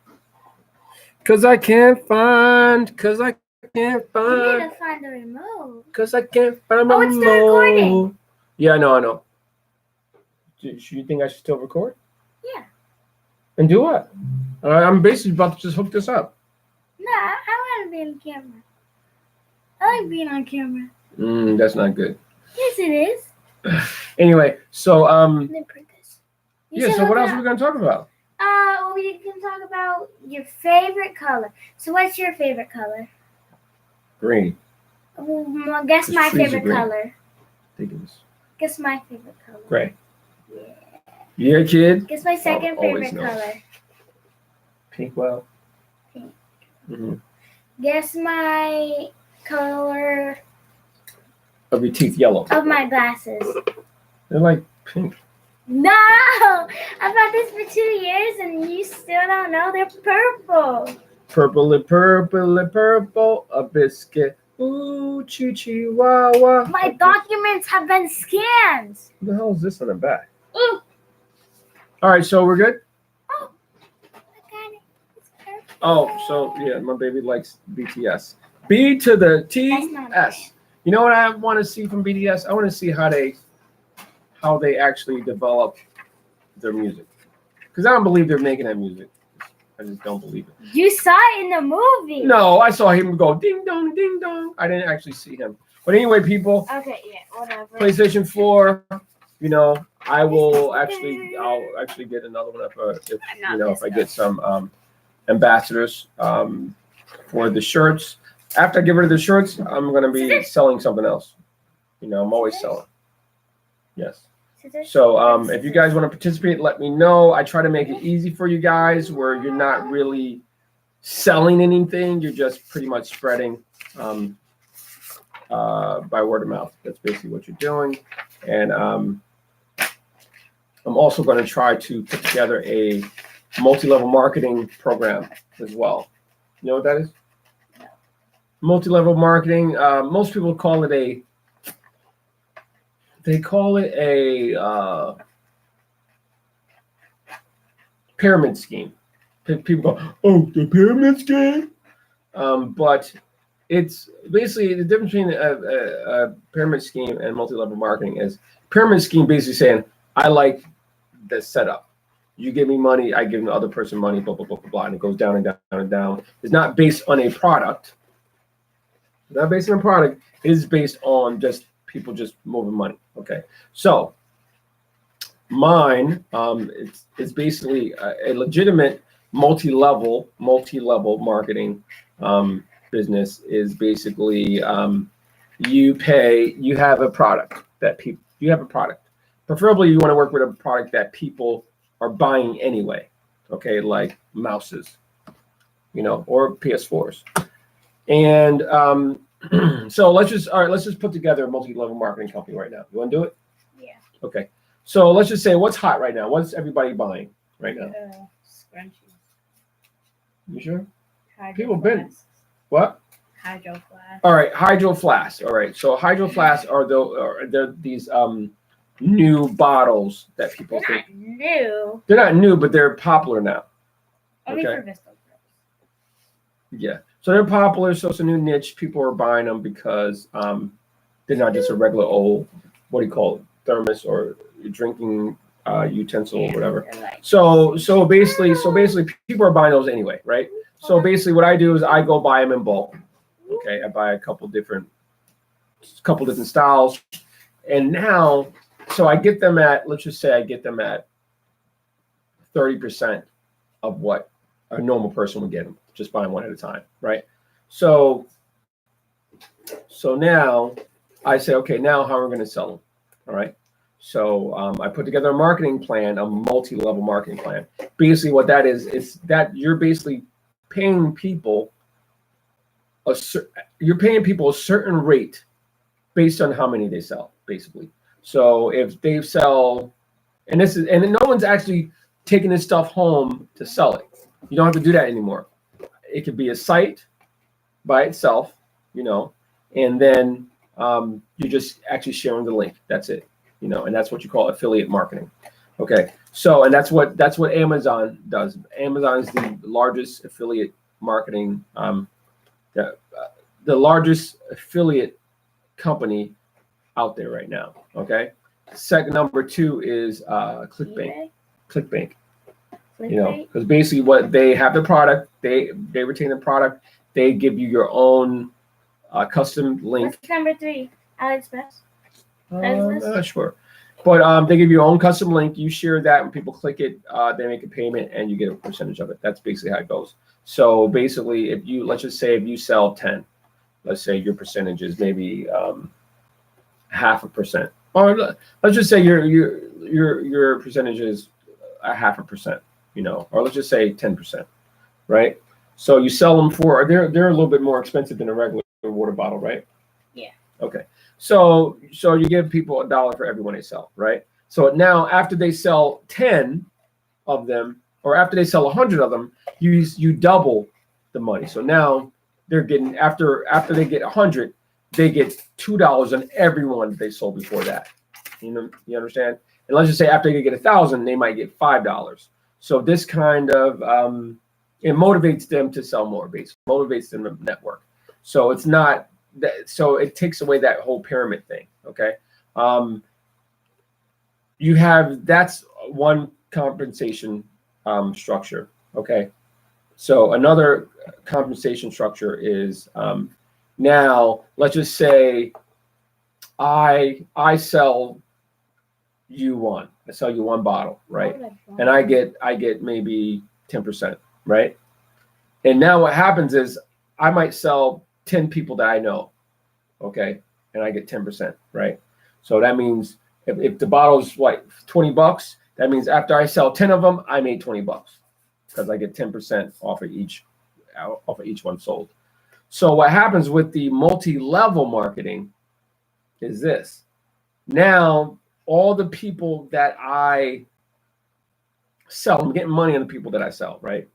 Cause I can't find. You need to find the remote. Cause I can't find my Oh, it's still recording. remote. Yeah, I know. Do you think I should still record? Yeah. And do what? I'm basically about to just hook this up. No, I want to be on camera. I like being on camera. That's not good. Yes, it is. Anyway, so Let me print this. You yeah. should So hook what it else up. are we gonna talk about? We can talk about your favorite color. So, what's your favorite color? Green. Guess It's my freezer favorite green. color. Dickens. Guess my favorite color. Gray. Yeah, kid. Guess my second always favorite know. color. Pink. Well. Pink. Mm-hmm. Guess my color Of your teeth, yellow. of my glasses. They're like pink. No! I've had this for 2 years and you still don't know they're purple. Purple, a biscuit. Ooh, chee wah wah. My documents have been scanned. What the hell is this on the back? Ooh. All right, so we're good. Oh, I got it. It's purple. Oh, so yeah, my baby likes BTS. B to the T That's not S. You know what I want to see from BTS? I want to see how they actually develop their music. Because I don't believe they're making that music. I just don't believe it. You saw it in the movie. No, I saw him go ding dong, ding dong. I didn't actually see him. But anyway, people, Okay, yeah, whatever. PlayStation 4, I'll actually get another one if I get some ambassadors for the shirts. After I get rid of the shirts, I'm gonna be selling something else. I'm always selling. Yes. So if you guys want to participate, let me know. I try to make it easy for you guys where you're not really selling anything. You're just pretty much spreading by word of mouth. That's basically what you're doing. And I'm also going to try to put together a multi-level marketing program as well. You know what that is? Multi-level marketing. Most people call it a pyramid scheme. People go, oh, the pyramid scheme? But it's basically the difference between a pyramid scheme and multi-level marketing is pyramid scheme basically saying, I like the setup. You give me money, I give the other person money, blah, blah, blah, blah, blah, and it goes down and down and down. It's not based on a product. It's not based on a product. It is based on just people just moving money. Okay, so mine it's basically a legitimate multi-level marketing business is basically you have a product that preferably you want to work with a product that people are buying anyway, okay, like mouses, or PS4s. And so let's just put together a multi-level marketing company right now. You want to do it? Yeah. Okay. So let's just say what's hot right now. What's everybody buying right now? Scrunchies. You sure? Hydro People been- flasks. What? Hydro flask. All right, Hydro Flask. All right, so Hydro Flasks they're these new bottles that people They're think not new. they're not new, but they're popular now. Only Okay. for Vista Girls. Yeah, so they're popular. So it's a new niche. People are buying them because they're not just a regular old, what do you call it, thermos or drinking utensil or whatever. They're like, So basically, people are buying those anyway, right? So basically, what I do is I go buy them in bulk. Okay, I buy a couple different styles, and now, so I get them at, let's just say I get them at 30% of what a normal person would get them, just buying one at a time, right? So now I say, okay, now how are we going to sell them? All right. So I put together a marketing plan, a multi-level marketing plan. Basically, what that is that you're basically paying people a certain rate based on how many they sell, basically. So if they sell, and no one's actually taking this stuff home to sell it. You don't have to do that anymore. It could be a site by itself, and then you're just actually sharing the link. That's it, and that's what you call affiliate marketing. Okay, so and that's what Amazon does. Amazon is the largest affiliate marketing, the largest affiliate company out there right now. Okay, number 2 is ClickBank. eBay? Because basically what they have the product, they retain the product, they give you your own custom link. What's number 3? AliExpress. I'm not sure, but they give you your own custom link. You share that, and people click it. They make a payment, and you get a percentage of it. That's basically how it goes. So basically, let's just say if you sell 10, let's say your percentage is maybe 0.5%, or let's just say your percentage is 0.5%. Or let's just say 10%, right? So you sell them for, they're a little bit more expensive than a regular water bottle, right? Yeah. Okay. So you give people $1 for every one they sell, right? So now after they sell 10 of them, or after they sell 100 of them, you double the money. So now they're getting, after they get 100, they get $2 on every one they sold before that. You understand? And let's just say after they get 1,000, they might get $5. So this kind of it motivates them to sell more, basically motivates them to network. So it's not that, so it takes away that whole pyramid thing. Okay, that's one compensation structure. Okay, so another compensation structure is now let's just say I sell you one. I sell you one bottle, right? And I get maybe 10%, right? And now what happens is I might sell 10 people that I know, okay? And I get 10%, right? So that means if the bottle's what, $20, that means after I sell 10 of them, I made $20 because I get 10% off of each one sold. So what happens with the multi-level marketing is this. Now all the people that I sell, I'm getting money on the people that I sell, right?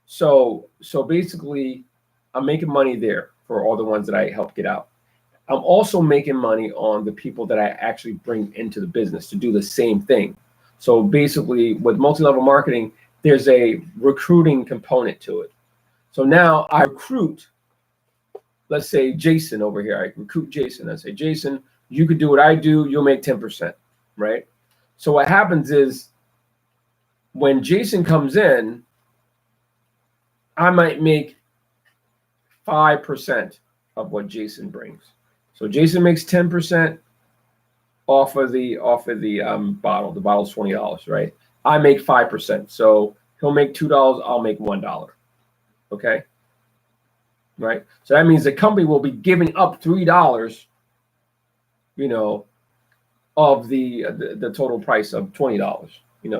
So basically, I'm making money there for all the ones that I help get out. I'm also making money on the people that I actually bring into the business to do the same thing. So basically, with multi-level marketing, there's a recruiting component to it. So now I recruit, let's say Jason over here. I recruit Jason. I say, Jason, you could do what I do. You'll make 10%. Right? So what happens is when Jason comes in, I might make 5% of what Jason brings. So Jason makes 10% off of the bottle. The bottle's $20, right? I make 5%. So He'll make $2. I'll make $1. Okay. Right. So that means the company will be giving up $3, of the total price of $20.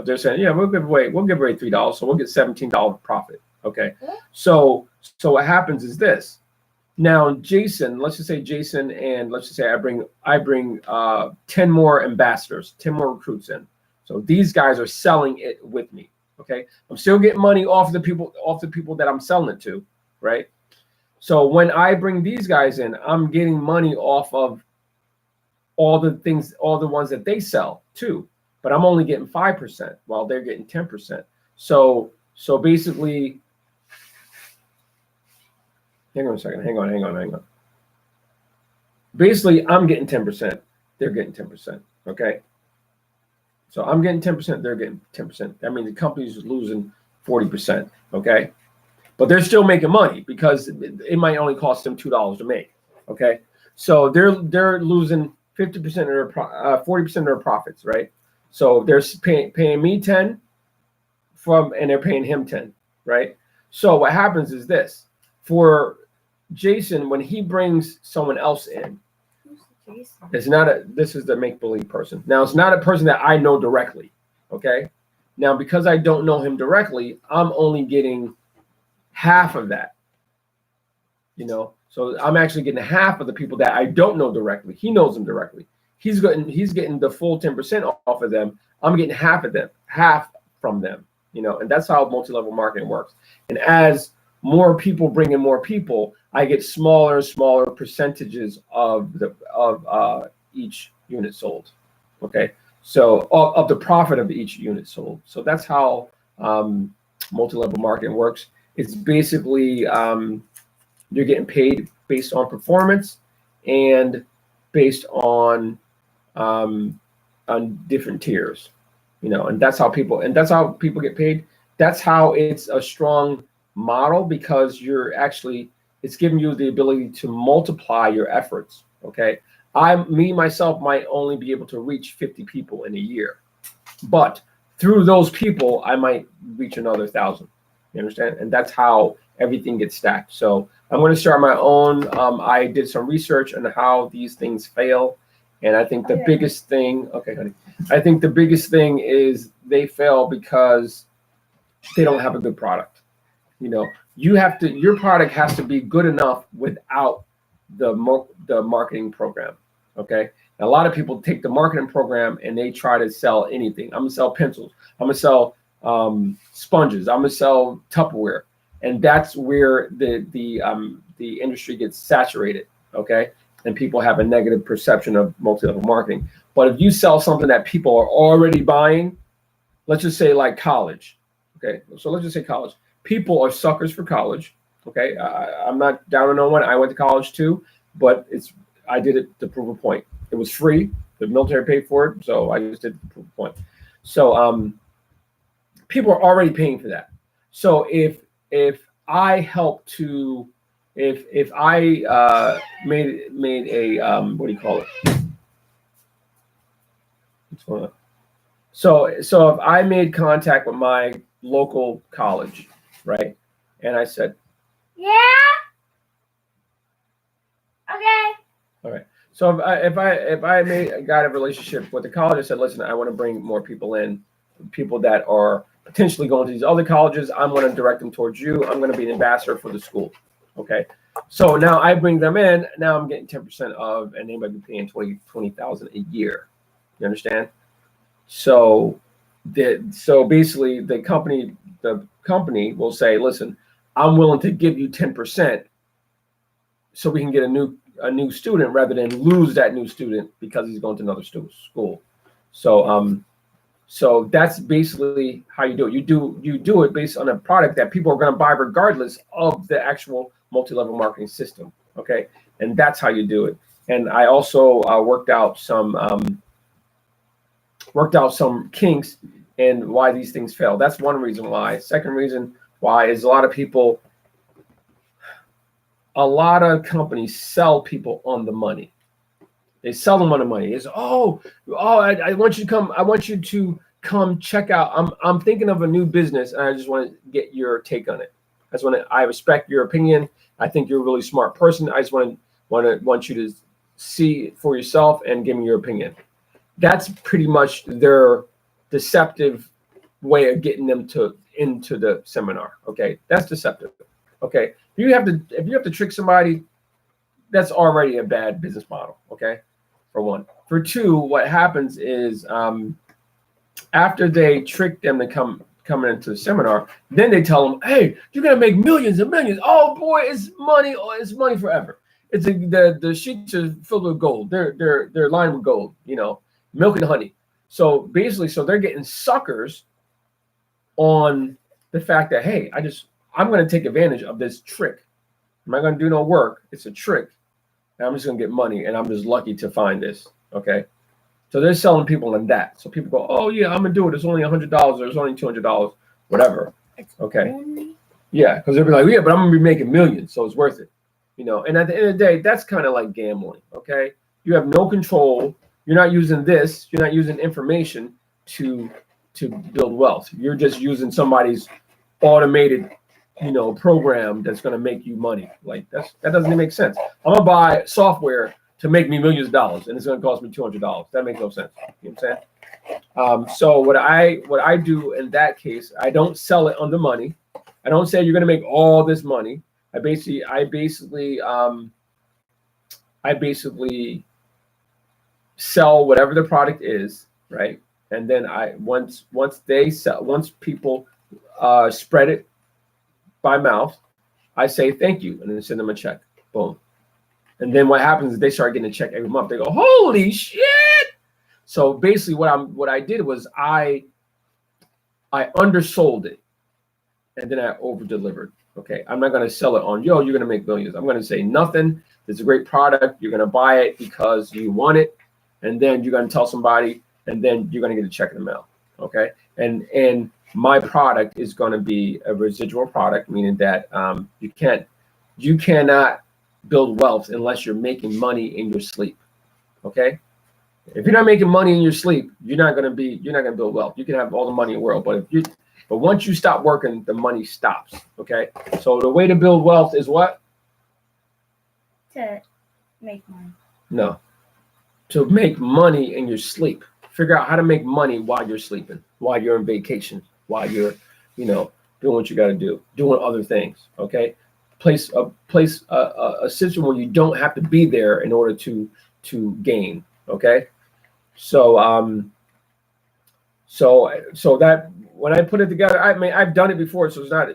They're saying, yeah, we'll give away $3, so we'll get $17 profit. Okay. So what happens is this. Now, Jason, let's just say Jason, and let's just say I bring 10 more ambassadors, 10 more recruits in. So these guys are selling it with me. Okay. I'm still getting money off the people that I'm selling it to, right? So when I bring these guys in, I'm getting money off of all the ones that they sell too, but I'm only getting 5% while they're getting 10%. So basically, hang on a second. Hang on. Basically, I'm getting 10%. They're getting 10%. Okay. So I'm getting 10%. They're getting 10%. That means the company's losing 40%. Okay. But they're still making money because it might only cost them $2 to make. Okay. So they're losing 50% of their 40% of their profits, right? So they're paying me 10 and they're paying him 10, right? So what happens is this: for Jason, when he brings someone else in, this is the make-believe person. Now, it's not a person that I know directly, okay? Now, because I don't know him directly, I'm only getting half of that, So I'm actually getting half of the people that I don't know directly. He knows them directly. He's getting the full 10% off of them. I'm getting half from them, and that's how multi-level marketing works. And as more people bring in more people, I get smaller and smaller percentages of each unit sold. Okay, so of the profit of each unit sold. So that's how multi-level marketing works. It's basically you're getting paid based on performance and based on different tiers, and that's how people get paid. That's how it's a strong model, because it's giving you the ability to multiply your efforts. Okay. Myself might only be able to reach 50 people in a year, but through those people, I might reach another 1,000. You understand? And that's how everything gets stacked. So I'm going to start my own. I did some research on how these things fail. And I think the biggest thing, okay, honey, I think the biggest thing is they fail because they don't have a good product. Your product has to be good enough without the marketing program. Okay. Now, a lot of people take the marketing program and they try to sell anything. I'm going to sell pencils. I'm going to sell sponges. I'm going to sell Tupperware. And that's where the industry gets saturated. Okay. And people have a negative perception of multi-level marketing. But if you sell something that people are already buying, let's just say like college. Okay. So let's just say college. People are suckers for college. Okay. I'm not down on no one. I went to college too, but I did it to prove a point. It was free. The military paid for it. So I just did it to prove a point. So people are already paying for that. So if I help to, if I made a what do you call it? What's going on? So if I made contact with my local college, right, and I said, yeah, okay, all right. So if I got a relationship with the college, I said, listen, I want to bring more people in, people that are potentially going to these other colleges. I'm going to direct them towards you. I'm going to be an ambassador for the school. Okay. So now I bring them in. Now I'm getting 10% of, and they might be paying $20,000 a year. You understand? So basically the company will say, listen, I'm willing to give you 10% so we can get a new student rather than lose that new student because he's going to another school. So that's basically how you do it. You do it based on a product that people are going to buy regardless of the actual multi-level marketing system. Okay, and that's how you do it. And I also worked out some kinks and why these things fail. That's one reason why. Second reason why is a lot of companies sell people on the money. They sell them on the money. It's I want you to come check out. I'm thinking of a new business, and I just want to get your take on it. I respect your opinion. I think you're a really smart person. I just want you to see for yourself and give me your opinion. That's pretty much their deceptive way of getting them into the seminar. Okay, that's deceptive. Okay, if you have to trick somebody, that's already a bad business model. Okay, for one. For two, what happens is after they trick them to coming into the seminar, then they tell them, "Hey, you're gonna make millions and millions. Oh boy, it's money. Oh, it's money forever. It's the sheets are filled with gold. They're lined with gold. You know, milk and honey. So basically, they're getting suckers on the fact that, hey, I'm going to take advantage of this trick. I'm not going to do no work. It's a trick. And I'm just going to get money, and I'm just lucky to find this. Okay. So they're selling people on that. So people go, oh yeah, I'm gonna do it. It's only $100. Or it's only $200, whatever. Okay. Yeah, because they'll be like, yeah, but I'm gonna be making millions, so it's worth it. You know. And at the end of the day, that's kind of like gambling. Okay. You have no control. You're not using this. You're not using information to build wealth. You're just using somebody's automated, program that's going to make you money. Like that doesn't even make sense. I'm gonna buy software to make me millions of dollars, and it's going to cost me $200. That makes no sense. You know what I'm saying? So what I do in that case, I don't sell it on the money. I don't say you're going to make all this money. I basically sell whatever the product is, right? And then once people spread it by mouth, I say thank you, and then send them a check. Boom. And then what happens is they start getting a check every month. They go, holy shit! So basically, what I did was I undersold it, and then I over delivered. Okay, I'm not going to sell it on you're going to make millions. I'm going to say nothing. It's a great product. You're going to buy it because you want it, and then you're going to tell somebody, and then you're going to get a check in the mail. Okay, and my product is going to be a residual product, meaning that you cannot build wealth unless you're making money in your sleep. Okay, if you're not making money in your sleep, you're not going to build wealth. You can have all the money in the world, but once you stop working, the money stops. Okay, so the way to build wealth is what? To make money. No, to make money in your sleep. Figure out how to make money while you're sleeping, while you're on vacation, while you're, doing what you got to do, doing other things. Okay, place a system where you don't have to be there in order to gain. Okay, so that when I put it together, I've done it before, so it's not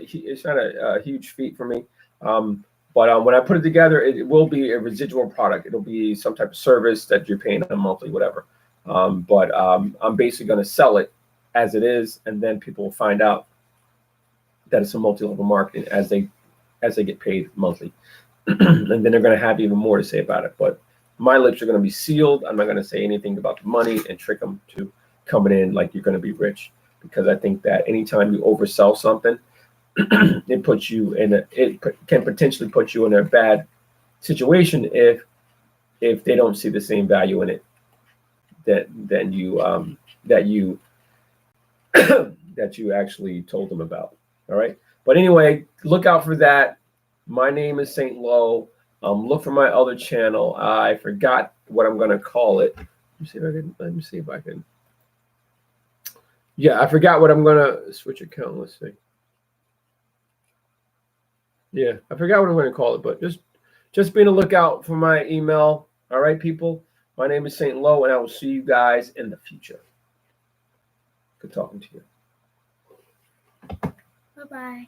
a huge feat for me. But when I put it together, it will be a residual product. It'll be some type of service that you're paying a monthly, whatever. But I'm basically going to sell it as it is, and then people will find out that it's a multi-level marketing as they get paid monthly, and then they're going to have even more to say about it. But my lips are going to be sealed. I'm not going to say anything about the money and trick them to coming in like you're going to be rich, because I think that anytime you oversell something, it can potentially put you in a bad situation if they don't see the same value in it that you actually told them about. All right. But anyway, look out for that. My name is Saint Low. Look for my other channel. I forgot what I'm going to call it. Let me see if I can. Yeah, I forgot what I'm going to switch account. Let's see. Yeah, I forgot what I'm going to call it, but just be on the lookout for my email. All right, people. My name is Saint Low, and I will see you guys in the future. Good talking to you. Bye-bye.